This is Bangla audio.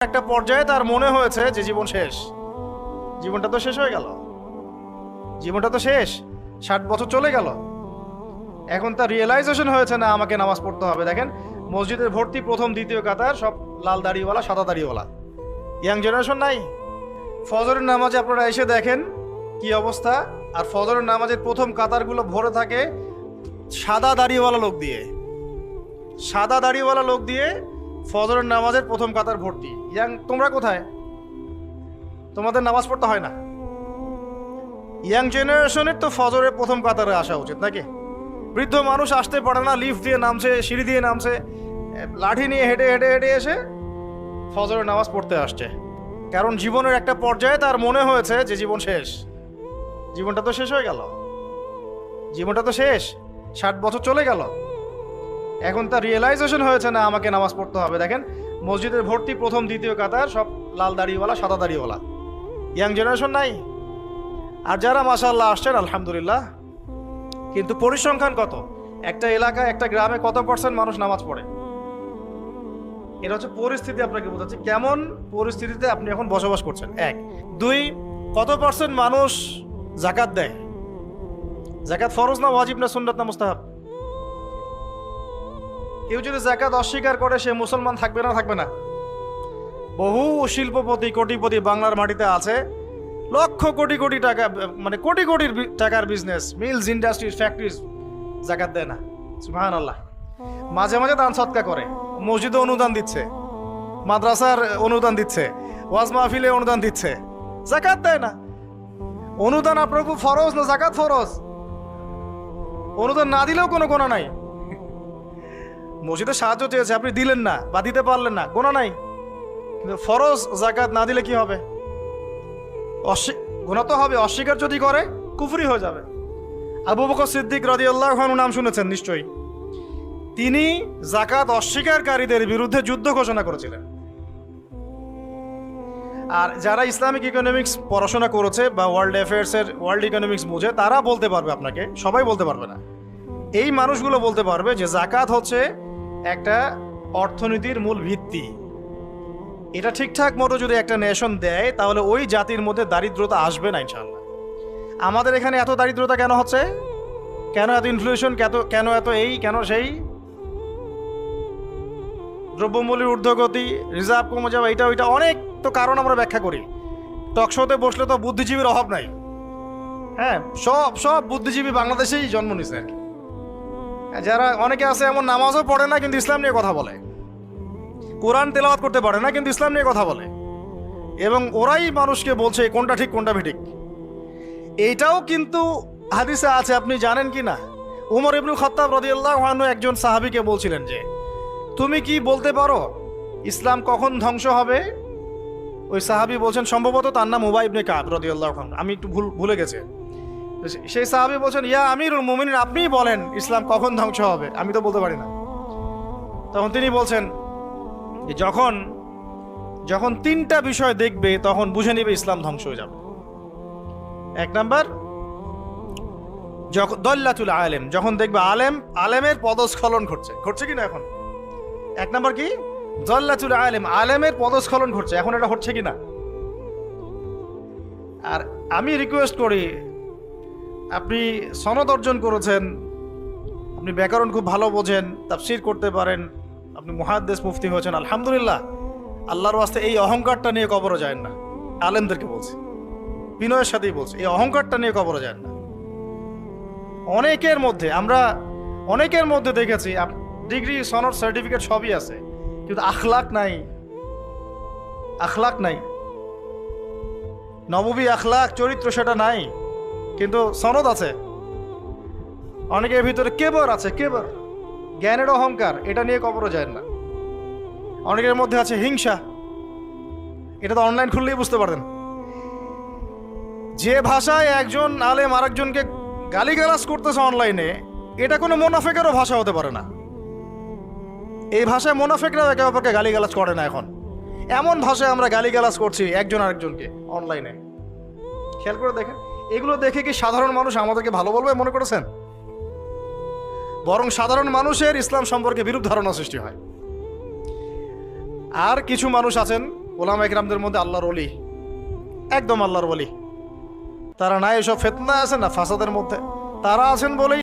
একটা পর্যায়ে তার মনে হয়েছে যে জীবন শেষ, জীবনটা তো শেষ হয়ে গেল, জীবনটা তো শেষ, 60 বছর চলে গেল। এখন তার রিয়েলাইজেশন হয়েছে না আমাকে নামাজ পড়তে হবে। দেখেন মসজিদের ভর্তি প্রথম দ্বিতীয় কাতার সব লাল দাড়িওয়ালা সাদা দাড়িওয়ালা, ইয়াং জেনারেশন নাই। ফজরের নামাজে আপনারা এসে দেখেন কি অবস্থা, আর ফজরের নামাজের প্রথম কাতারগুলো ভরে থাকে সাদা দাড়িওয়ালা লোক দিয়ে, সাদা দাড়িওয়ালা লোক দিয়ে ফজরের নামাজের প্রথম কাতার ভর্তি। ইয়াং তোমরা কোথায়? তোমাদের নামাজ পড়তে হয় না? ইয়াং জেনারেশনের তো ফজরের প্রথম কাতারে আসা উচিত নাকি? বৃদ্ধ মানুষ আসতে পারে না, লিফট দিয়ে নামছে, সিঁড়ি দিয়ে নামছে, লাঠি নিয়ে হেঁটে হেঁটে হেঁটে এসে ফজরের নামাজ পড়তে আসছে। কারণ জীবনের একটা পর্যায়ে তার মনে হয়েছে যে জীবন শেষ, জীবনটা তো শেষ হয়ে গেল, জীবনটা তো শেষ, 60 বছর চলে গেল। এখন তার রিয়েলাইজেশন হয়েছে না আমাকে নামাজ পড়তে হবে। দেখেন মসজিদের ভর্তি প্রথম দ্বিতীয় কাতার সব লাল দাড়িওয়ালা সাদা দাড়িওয়ালা, ইয়াং জেনারেশন নাই। আর যারা মাশাআল্লাহ আসছেন আলহামদুলিল্লাহ, কিন্তু পরিসংখ্যান কত? একটা এলাকায় একটা গ্রামে কত পার্সেন্ট মানুষ নামাজ পড়ে? এটা হচ্ছে পরিস্থিতি, আপনাকে বোঝাচ্ছি কেমন পরিস্থিতিতে আপনি এখন বসবাস করছেন। 1 2 কত পার্সেন্ট মানুষ যাকাত দেয়? যাকাত ফরজ না ওয়াজিব না সুন্নাত না মুস্তাহাব? কেউ যদি যাকাত অস্বীকার করে সে মুসলমান থাকবে না? থাকবে না। বহু শিল্পপতি কোটিপতি বাংলার মাটিতে আছে, লক্ষ কোটি কোটি টাকা, মানে কোটি কোটির টাকার বিজনেস, মিলস, ইন্ডাস্ট্রিজ, ফ্যাক্টরিজ, যাকাত দেয় না। সুবহানাল্লাহ। মাঝে মাঝে দান সৎকা করে, মসজিদে অনুদান দিচ্ছে, মাদ্রাসার অনুদান দিচ্ছে, ওয়াজ মাহফিলে অনুদান দিচ্ছে, যাকাত দেয় না। অনুদান আপনার খুব ফরজ না যাকাত ফরজ? অনুদান না দিলেও কোনো গোনা নাই। মসজিদে সাহায্য চেয়েছে, আপনি দিলেন না বা দিতে পারলেন না, গোনা নাই। কিন্তু ফরজ যাকাত না দিলে কি হবে? গোনা তো হবে। অস্বীকার যদি করে কুফরি হয়ে যাবে। আবু বকর সিদ্দিক রাদিয়াল্লাহু আনহু নাম শুনেছেন নিশ্চয়ই। তিনি যাকাত অস্বীকারীদের বিরুদ্ধে যুদ্ধ ঘোষণা করেছিলেন। আর যারা ইসলামিক ইকোনমিক্স পড়াশোনা করেছে বা ওয়ার্ল্ড অ্যাফেয়ার্সের ওয়ার্ল্ড ইকোনমিক্স বুঝে, তারা বলতে পারবে আপনাকে, সবাই বলতে পারবে না। এই মানুষগুলো বলতে পারবে যে যাকাত হচ্ছে একটা অর্থনীতির মূল ভিত্তি। এটা ঠিকঠাক মতো যদি একটা নেশন দেয় তাহলে ওই জাতির মধ্যে দারিদ্রতা আসবে না ইনশাআল্লাহ। আমাদের এখানে এত দারিদ্রতা কেন হচ্ছে? কেন এত ইনফ্লেশন? কেন এত এই, কেন সেই? দ্রব্যমূল্যের ঊর্ধ্বগতি, রিজার্ভ কমে যাওয়া, এইটা ওইটা অনেক তো কারণ আমরা ব্যাখ্যা করি। টকশোতে বসলে তো বুদ্ধিজীবীর অভাব নাই। হ্যাঁ, সব বুদ্ধিজীবী বাংলাদেশেই জন্ম নিছে। যারা অনেকে আছে এমন নামাজও পড়ে না কিন্তু ইসলাম নিয়ে কথা বলে, কোরআন তেলাওয়াত করতে পারে না কিন্তু ইসলাম নিয়ে কথা বলে, এবং ওরাই মানুষকে বলছে কোনটা ঠিক কোনটা বেঠিক। এইটাও কিন্তু হাদিসে আছে, আপনি জানেন কি না? উমর ইবনুল খাত্তাব রাদিয়াল্লাহু আনহু একজন সাহাবীকে বলছিলেন যে তুমি কি বলতে পারো ইসলাম কখন ধ্বংস হবে? ওই সাহাবী বলছেন, সম্ভবত তার নাম উবাই ইবনে কাব রাদিয়াল্লাহু আনহু, আমি একটু ভুলে গেছি। সেই সাহাবী বলছেন, ইয়া আমিরুল মুমিনিন, আপনিই বলেন ইসলাম কখন ধ্বংস হবে, আমি তো বলতে পারি না। তখন তিনি বলছেন যখন যখন 3টা বিষয় দেখবে তখন বুঝে নেবে ইসলাম ধ্বংস হয়ে যাবে। 1 নাম্বার, যখন দল্লাতুল আলেম, যখন দেখবে আলেমের পদস্খলন ঘটছে কিনা এখন। 1 নাম্বার কি? দল্লাতুল আলেম, আলেমের পদস্খলন ঘটছে, এখন এটা হচ্ছে কিনা। আর আমি রিকোয়েস্ট করি, আপনি সনদ অর্জন করেছেন, আপনি ব্যাকরণ খুব ভালো বোঝেন, তাফসীর করতে পারেন, আপনি মুহাদ্দিস মুফতি হয়েছেন, আলহামদুলিল্লাহ। আল্লাহর ওয়াস্তে এই অহংকারটা নিয়ে কবরে যায় না। আলেমদেরকে বলছি, বিনয়ের সাথেই বলছি, এই অহংকারটা নিয়ে কবরে যায় না। অনেকের মধ্যে দেখেছি ডিগ্রি, সনদ, সার্টিফিকেট সবই আছে, কিন্তু আখলাক নাই, নববী আখলাক, চরিত্র সেটা নাই, কিন্তু সনদ আছে। অনেকের ভিতরে কেবর আছে, জ্ঞানের অহংকার, এটা নিয়ে কবরে যায় না। অনেকের মধ্যে আছে হিংসা, এটা তো অনলাইন খুললেই বুঝতে পারতেন। যে ভাষায় একজন আলেম আরেকজনকে গালিগালাজ করতেছে অনলাইনে, এটা কোনো মুনাফিকেরও ভাষা হতে পারে না। এই ভাষায় মুনাফিকরাও একে অপরকে গালিগালাজ করে না। এখন এমন ভাষায় আমরা গালিগালাজ করছি একজন আরেকজনকে অনলাইনে, খেয়াল করে দেখেন। এগুলো দেখে কি সাধারণ মানুষ আমাদেরকে ভালো বলবে মনে করেছেন? বরং সাধারণ মানুষের ইসলাম সম্পর্কে বিরূপ ধারণা সৃষ্টি হয়। আর কিছু মানুষ আছেন ওলামা একরামদের মধ্যে আল্লাহর ওলি, একদম আল্লাহর ওলি। তারা না এসব ফিতনা আছে না ফাসাদের মধ্যে, তারা আছেন বলেই